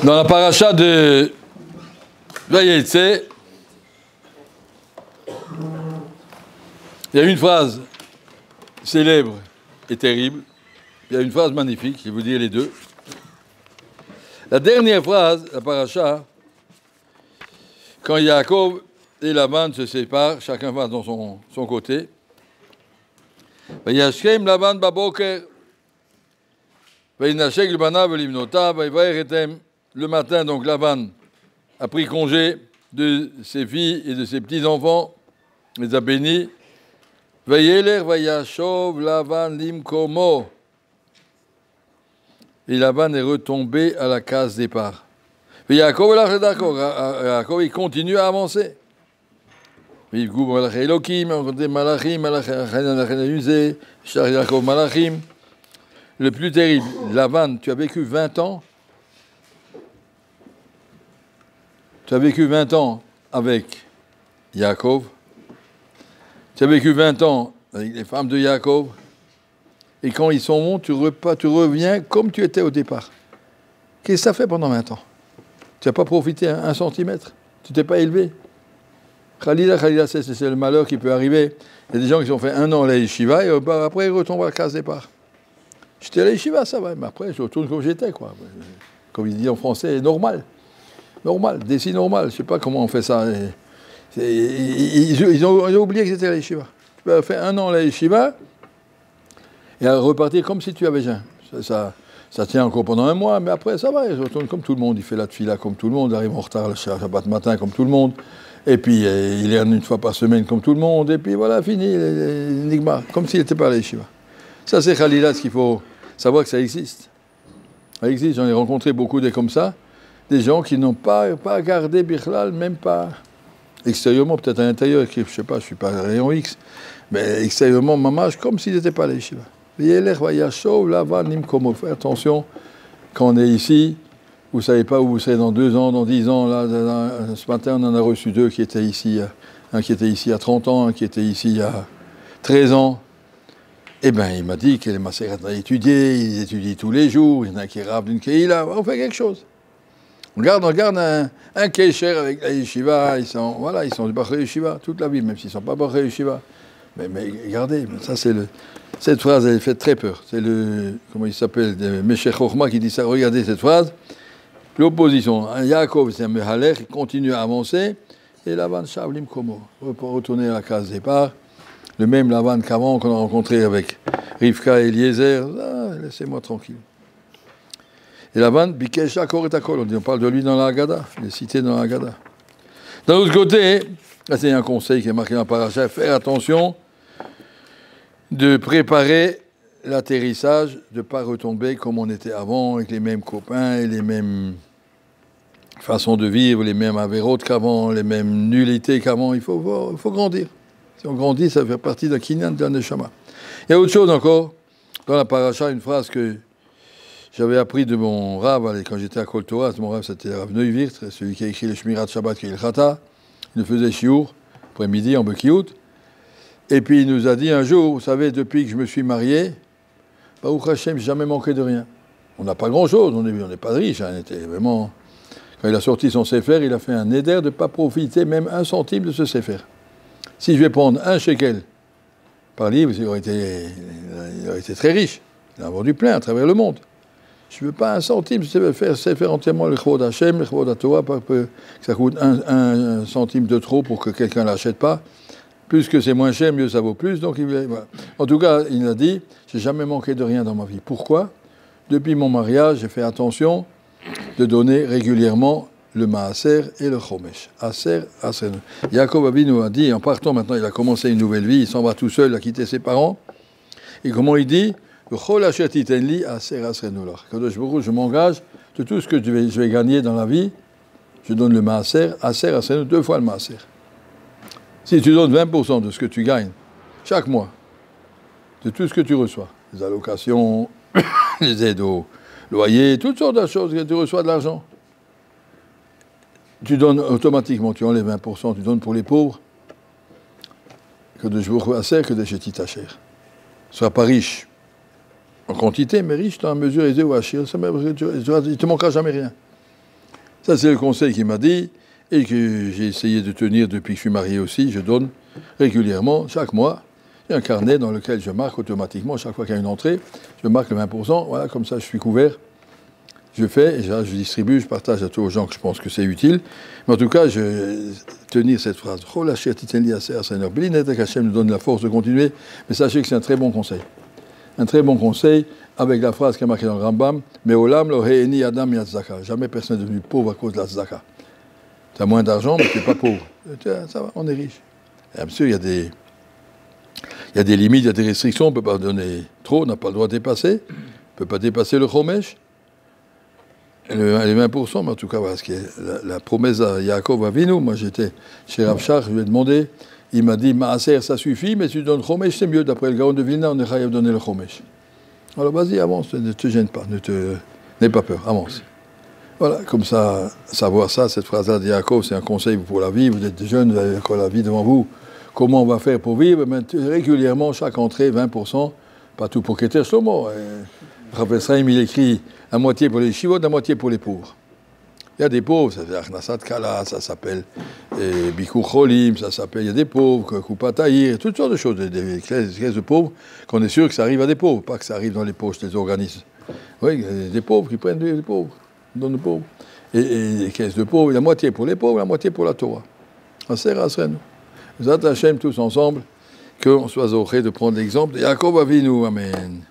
Dans la paracha de Vayetze, il y a une phrase célèbre et terrible. Il y a une phrase magnifique, je vais vous dire les deux. La dernière phrase, la paracha, quand Yaakov et Laban se séparent, chacun va dans son côté. Vayashkem Laban baboker, vayinashek l'banav v'limnotav, vayvayeretem. Le matin, donc Laban a pris congé de ses filles et de ses petits-enfants, les a bénis. Vayeler vayashov Laban limkomo. Et Laban est retombé à la case départ. Yaakov il continue à avancer. Le plus terrible, Laban, tu as vécu 20 ans. Tu as vécu 20 ans avec Yaakov. Tu as vécu 20 ans avec les femmes de Yaakov. Et quand ils sont bons, tu reviens comme tu étais au départ. Qu'est-ce que ça fait pendant 20 ans? Tu n'as pas profité un centimètre. Tu t'es pas élevé. Khalila, c'est le malheur qui peut arriver. Il y a des gens qui ont fait 1 an à la yeshiva et après ils retombent à la case départ. J'étais à la yeshiva, ça va, mais après je retourne comme j'étais, quoi. Comme il dit en français, normal. Normal, décis normal. Je ne sais pas comment on fait ça. Ils ont oublié que c'était à la yeshiva. Tu peux faire 1 an à la yeshiva et à repartir comme si tu avais rien. Ça tient encore pendant 1 mois, mais après ça va, il retourne comme tout le monde. Il fait la tefila comme tout le monde, il arrive en retard le Shabbat matin comme tout le monde. Et puis il est 1 fois par semaine comme tout le monde. Et puis voilà, fini, l'énigma, comme s'il n'était pas à la yeshiva. Ça c'est Khalila, ce qu'il faut savoir que ça existe. Ça existe, j'en ai rencontré beaucoup des comme ça. Des gens qui n'ont pas gardé Bichlal, même pas extérieurement, peut-être à l'intérieur, je ne sais pas, je ne suis pas rayon X, mais extérieurement, mamash, comme s'il n'était pas à la yeshiva. Attention, quand on est ici, vous ne savez pas où vous serez dans 2 ans, dans 10 ans. Là, ce matin, on en a reçu 2 qui étaient ici, un qui était ici à 30 ans, un qui était ici à 13 ans. Eh bien, il m'a dit que les Maseret a étudié, ils étudient tous les jours, il y en a qui rabent d'une Keïla, on fait quelque chose. On garde un Kesher avec la Yeshiva, ils sont du Bachar Yeshiva toute la vie, même s'ils ne sont pas Bachar Yeshiva. Mais regardez, ça c'est cette phrase, elle fait très peur. C'est comment il s'appelle, Meshech Chochma qui dit ça. Regardez cette phrase. L'opposition. Yaakov, c'est un Mehaler, il continue à avancer. Et Lavan Shavlim Komo, retourner à la case départ. Le même Lavan qu'avant, qu'on a rencontré avec Rivka et Eliezer. Laissez-moi tranquille. Et Lavan, Bikesha Koretakol, on parle de lui dans la Haggadah, il est cité dans la Haggadah. D'un autre côté, là c'est un conseil qui est marqué dans la paracha, faire attention de préparer l'atterrissage, de ne pas retomber comme on était avant, avec les mêmes copains et les mêmes façons de vivre, les mêmes avérotes qu'avant, les mêmes nullités qu'avant. Il faut grandir. Si on grandit, ça fait partie d'un kinyan de la neshama. Il y a autre chose encore, dans la paracha, une phrase que j'avais appris de mon Rav, quand j'étais à Kol Torah, mon Rav c'était Rav Neuwirth, celui qui a écrit le Shmirat Shabbat, qui est le Chata. Il nous faisait shiur, après-midi, en Bekiout. Et puis il nous a dit un jour, vous savez, depuis que je me suis marié, Baruch Hashem, j'ai jamais manqué de rien. On n'a pas grand-chose, on n'est pas riche, on était vraiment... Quand il a sorti son Sefer, il a fait un éder de ne pas profiter même 1 centime de ce Sefer. Si je vais prendre 1 shekel par livre, il aurait été très riche. Il a vendu plein à travers le monde. Je ne veux pas 1 centime, c'est faire entièrement le Chvod Hashem, le Chvod Torah, que ça coûte 1 centime de trop pour que quelqu'un ne l'achète pas. Plus que c'est moins cher, mieux ça vaut plus. Donc, voilà. En tout cas, il a dit, j'ai jamais manqué de rien dans ma vie. Pourquoi? Depuis mon mariage, j'ai fait attention de donner régulièrement le Maaser et le Chomesh. Aser. Yaakov Avinu a dit, en partant maintenant, il a commencé une nouvelle vie, il s'en va tout seul, il a quitté ses parents. Et comment il dit? Je m'engage de tout ce que je vais gagner dans la vie, je donne le Maaser, Aser, 2 fois le Maaser. Si tu donnes 20% de ce que tu gagnes chaque mois, de tout ce que tu reçois, les allocations, les aides au loyer, toutes sortes de choses que tu reçois de l'argent, tu donnes automatiquement, tu enlèves 20%, tu donnes pour les pauvres, que de Jvour Aser, que de Shetit Asher. Sois pas riche en quantité, mais riche dans la mesure aisée ou Hachir, il ne te manquera jamais rien. Ça, c'est le conseil qu'il m'a dit et que j'ai essayé de tenir depuis que je suis marié aussi. Je donne régulièrement, chaque mois. J'ai un carnet dans lequel je marque automatiquement, chaque fois qu'il y a une entrée, je marque le 20%. Voilà, comme ça, je suis couvert. Je fais, et je distribue, je partage à tous les gens que je pense que c'est utile. Mais en tout cas, je tenir cette phrase. Relâchez Seigneur. Hachem nous donne la force de continuer. Mais sachez que c'est un très bon conseil. Un très bon conseil avec la phrase qui est marquée dans le Rambam. Mais olam lo heini adam yatzaka. Jamais personne n'est devenu pauvre à cause de la tzaka. Tu as moins d'argent, mais tu n'es pas pauvre. Ça va, on est riche. Et bien sûr, il y a des limites, il y a des restrictions. On ne peut pas donner trop, on n'a pas le droit de dépasser. On ne peut pas dépasser le chomesh. Les 20%, mais en tout cas, voilà, la promesse à Yaakov Avinu. Moi, j'étais chez Rav Shach, je lui ai demandé, il m'a dit, Maaser, ça suffit, mais si tu donnes Chomesh, c'est mieux. D'après le Gaon de Vilna, on est chayav donner le Chomesh. Alors, vas-y, avance, ne te gêne pas, n'aie pas peur, avance. Voilà, comme ça, savoir ça, cette phrase-là de Yaakov, c'est un conseil pour la vie. Vous êtes jeunes, vous avez encore la vie devant vous. Comment on va faire pour vivre? Régulièrement, chaque entrée, 20%, pas tout pour Keter Shlomo. Rav Esraïm, il écrit la moitié pour les chivot, la moitié pour les pauvres. Il y a des pauvres, ça s'appelle Achnasat Kala, ça s'appelle Bikur Cholim, ça s'appelle, il y a des pauvres, Koupataïr, toutes sortes de choses, des caisses de pauvres, qu'on est sûr que ça arrive à des pauvres, pas que ça arrive dans les poches des organismes. Oui, des pauvres qui prennent des pauvres, donnent aux pauvres. Et les caisses de pauvres, la moitié pour les pauvres, la moitié pour la Torah. Ça sert à ça, nous. Nous attachons tous ensemble, qu'on soit zoré de prendre l'exemple de Yaakov Avinu. Amen.